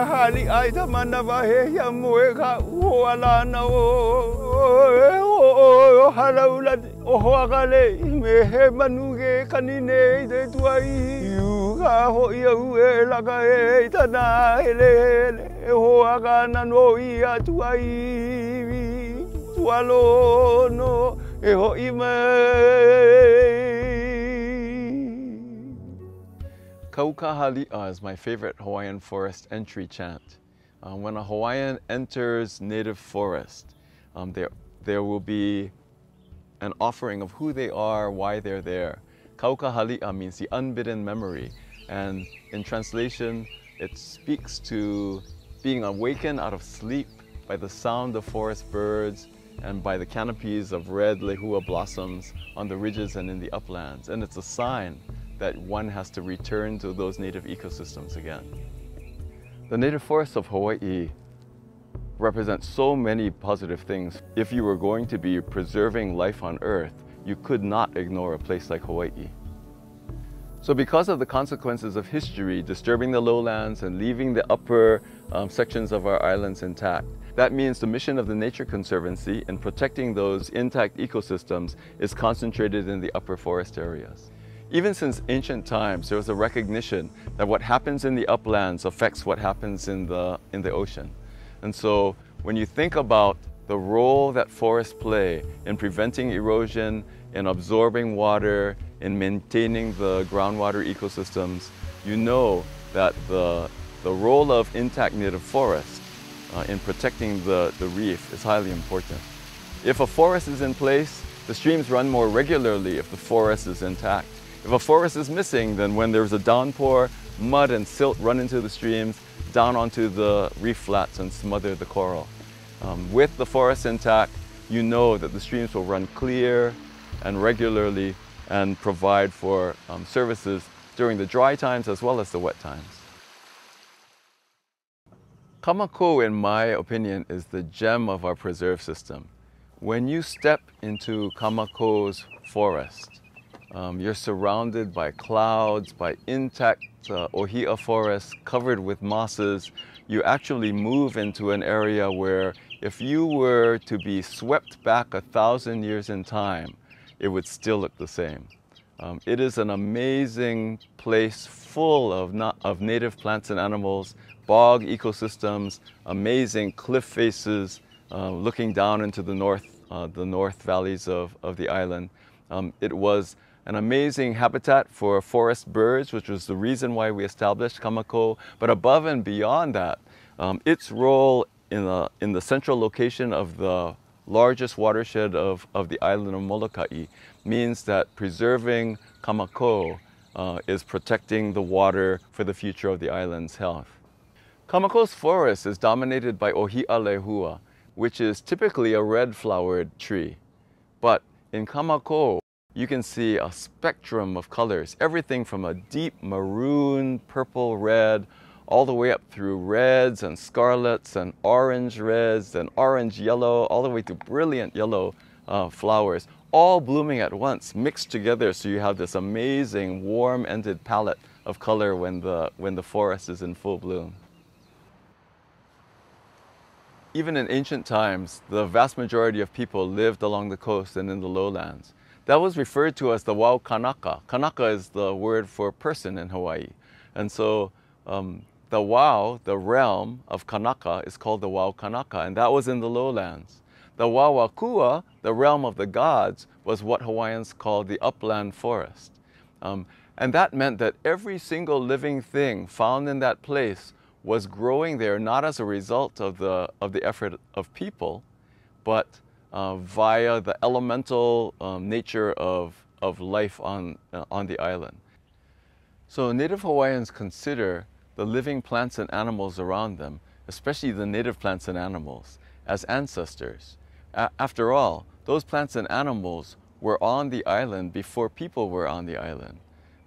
hali ai ta mana wahe hia moe ka uhoala na o halaula o hoagale me he manuge kanine i te tuai iu ka hoi au e laka e tana hele e hoaga na no i a tuai tualo no e hoi mai. Kauka is my favorite Hawaiian forest entry chant. When a Hawaiian enters native forest, there will be an offering of who they are, why they're there. Kauka means the unbidden memory, and in translation, it speaks to being awakened out of sleep by the sound of forest birds and by the canopies of red lehua blossoms on the ridges and in the uplands. And it's a sign that one has to return to those native ecosystems again. The native forests of Hawaii represent so many positive things. If you were going to be preserving life on Earth, you could not ignore a place like Hawaii. So because of the consequences of history disturbing the lowlands and leaving the upper sections of our islands intact, that means the mission of the Nature Conservancy in protecting those intact ecosystems is concentrated in the upper forest areas. Even since ancient times, there was a recognition that what happens in the uplands affects what happens in the ocean. And so when you think about the role that forests play in preventing erosion, in absorbing water, in maintaining the groundwater ecosystems, you know that the role of intact native forests in protecting the reef is highly important. If a forest is in place, the streams run more regularly if the forest is intact. If a forest is missing, then when there's a downpour, mud and silt run into the streams, down onto the reef flats and smother the coral. With the forest intact, you know that the streams will run clear and regularly and provide for services during the dry times as well as the wet times. Kamakou, in my opinion, is the gem of our preserve system. When you step into Kamakou's forest, you're surrounded by clouds, by intact ohia forests covered with mosses. You actually move into an area where if you were to be swept back 1,000 years in time, it would still look the same. It is an amazing place full of native plants and animals, bog ecosystems, amazing cliff faces looking down into the north valleys of the island. It was an amazing habitat for forest birds, which was the reason why we established Kamakou. But above and beyond that, its role in the central location of the largest watershed of the island of Molokai means that preserving Kamakou is protecting the water for the future of the island's health. Kamakou's forest is dominated by ohia lehua, which is typically a red-flowered tree. But in Kamakou, you can see a spectrum of colors, everything from a deep maroon, purple, red, all the way up through reds and scarlets and orange reds and orange yellow, all the way to brilliant yellow flowers, all blooming at once, mixed together, so you have this amazing warm-ended palette of color when the forest is in full bloom. Even in ancient times, the vast majority of people lived along the coast and in the lowlands. That was referred to as the wau kanaka. Kanaka is the word for person in Hawaii. And so the wau, the realm of Kanaka, is called the wau kanaka, and that was in the lowlands. The wauakua, the realm of the gods, was what Hawaiians called the upland forest. And that meant that every single living thing found in that place was growing there not as a result of the effort of people, but via the elemental nature of life on the island. So Native Hawaiians consider the living plants and animals around them, especially the native plants and animals, as ancestors. After all, those plants and animals were on the island before people were on the island.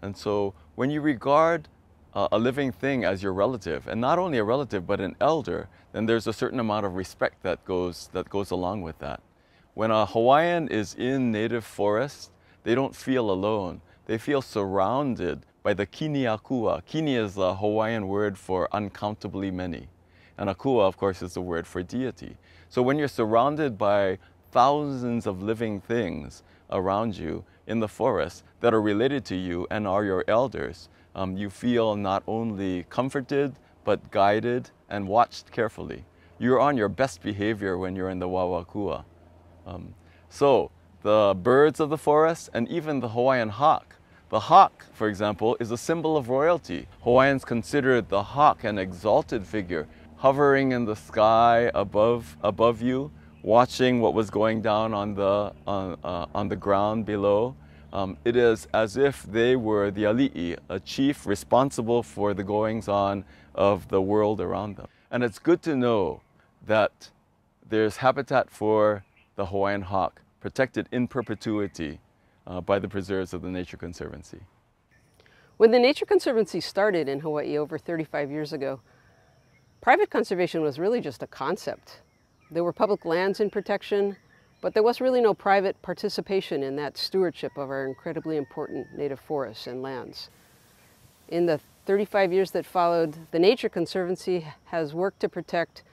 And so when you regard a living thing as your relative, and not only a relative but an elder, then there's a certain amount of respect that goes along with that. When a Hawaiian is in native forest, they don't feel alone. They feel surrounded by the kini akua. Kini is the Hawaiian word for uncountably many. And akua, of course, is the word for deity. So when you're surrounded by thousands of living things around you in the forest that are related to you and are your elders, you feel not only comforted, but guided and watched carefully. You're on your best behavior when you're in the wawakua. So the birds of the forest and even the Hawaiian hawk. The hawk, for example, is a symbol of royalty. Hawaiians consider the hawk an exalted figure, hovering in the sky above you, watching what was going down on the ground below. It is as if they were the ali'i, a chief responsible for the goings-on of the world around them. And it's good to know that there's habitat for the Hawaiian hawk, protected in perpetuity by the preserves of the Nature Conservancy. When the Nature Conservancy started in Hawaii over 35 years ago, private conservation was really just a concept. There were public lands in protection, but there was really no private participation in that stewardship of our incredibly important native forests and lands. In the 35 years that followed, the Nature Conservancy has worked to protect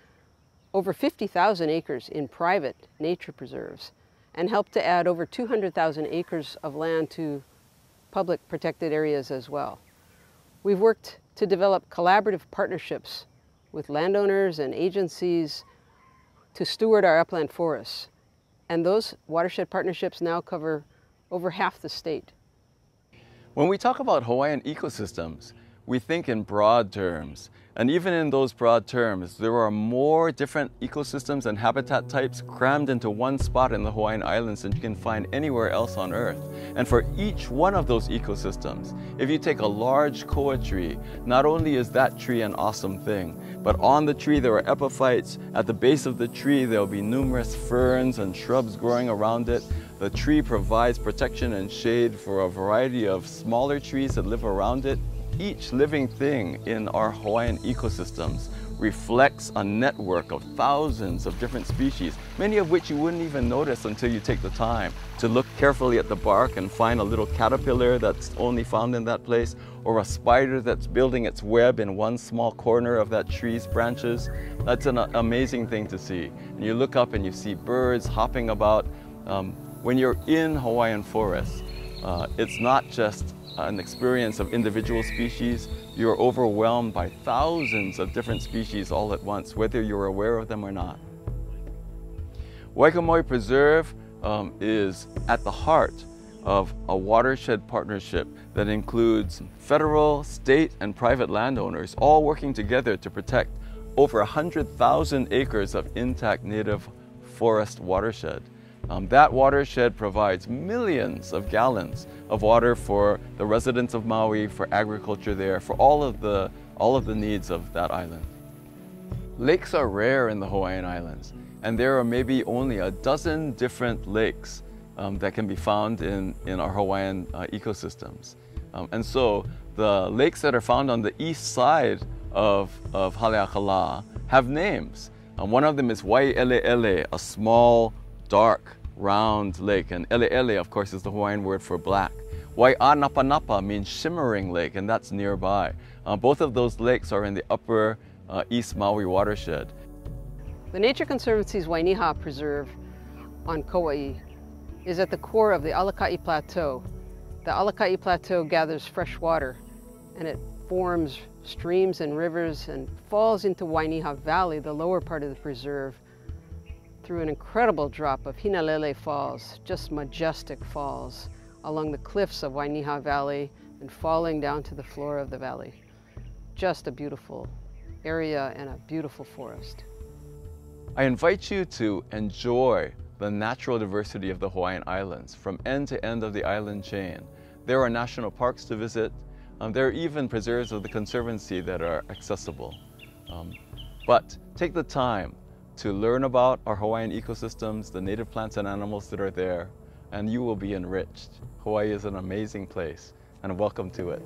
over 50,000 acres in private nature preserves and helped to add over 200,000 acres of land to public protected areas as well. We've worked to develop collaborative partnerships with landowners and agencies to steward our upland forests. And those watershed partnerships now cover over half the state. When we talk about Hawaiian ecosystems, we think in broad terms. And even in those broad terms, there are more different ecosystems and habitat types crammed into one spot in the Hawaiian Islands than you can find anywhere else on Earth. And for each one of those ecosystems, if you take a large koa tree, not only is that tree an awesome thing, but on the tree there are epiphytes. At the base of the tree there will be numerous ferns and shrubs growing around it. The tree provides protection and shade for a variety of smaller trees that live around it. Each living thing in our Hawaiian ecosystems reflects a network of thousands of different species, many of which you wouldn't even notice until you take the time to look carefully at the bark and find a little caterpillar that's only found in that place, or a spider that's building its web in one small corner of that tree's branches. That's an amazing thing to see. And you look up and you see birds hopping about. When you're in Hawaiian forests, it's not just an experience of individual species. You're overwhelmed by thousands of different species all at once, whether you're aware of them or not. Waikamoi Preserve is at the heart of a watershed partnership that includes federal, state, and private landowners all working together to protect over 100,000 acres of intact native forest watershed. That watershed provides millions of gallons of water for the residents of Maui, for agriculture there, for all of the needs of that island. Lakes are rare in the Hawaiian Islands, and there are maybe only a dozen different lakes that can be found in our Hawaiian ecosystems. And so the lakes that are found on the east side of Haleakala have names. One of them is Waieleele, a small, dark, round lake, and Eleele, of course, is the Hawaiian word for black. Waianapanapa means shimmering lake, and that's nearby. Both of those lakes are in the upper East Maui watershed. The Nature Conservancy's Wainiha Preserve on Kauai is at the core of the Alakai Plateau. The Alakai Plateau gathers fresh water, and it forms streams and rivers and falls into Wainiha Valley, the lower part of the preserve, through an incredible drop of Hinalele Falls, just majestic falls along the cliffs of Wainiha Valley and falling down to the floor of the valley. Just a beautiful area and a beautiful forest. I invite you to enjoy the natural diversity of the Hawaiian Islands from end to end of the island chain. There are national parks to visit. There are even preserves of the Conservancy that are accessible. But take the time to learn about our Hawaiian ecosystems, the native plants and animals that are there, and you will be enriched. Hawaii is an amazing place, and welcome to it.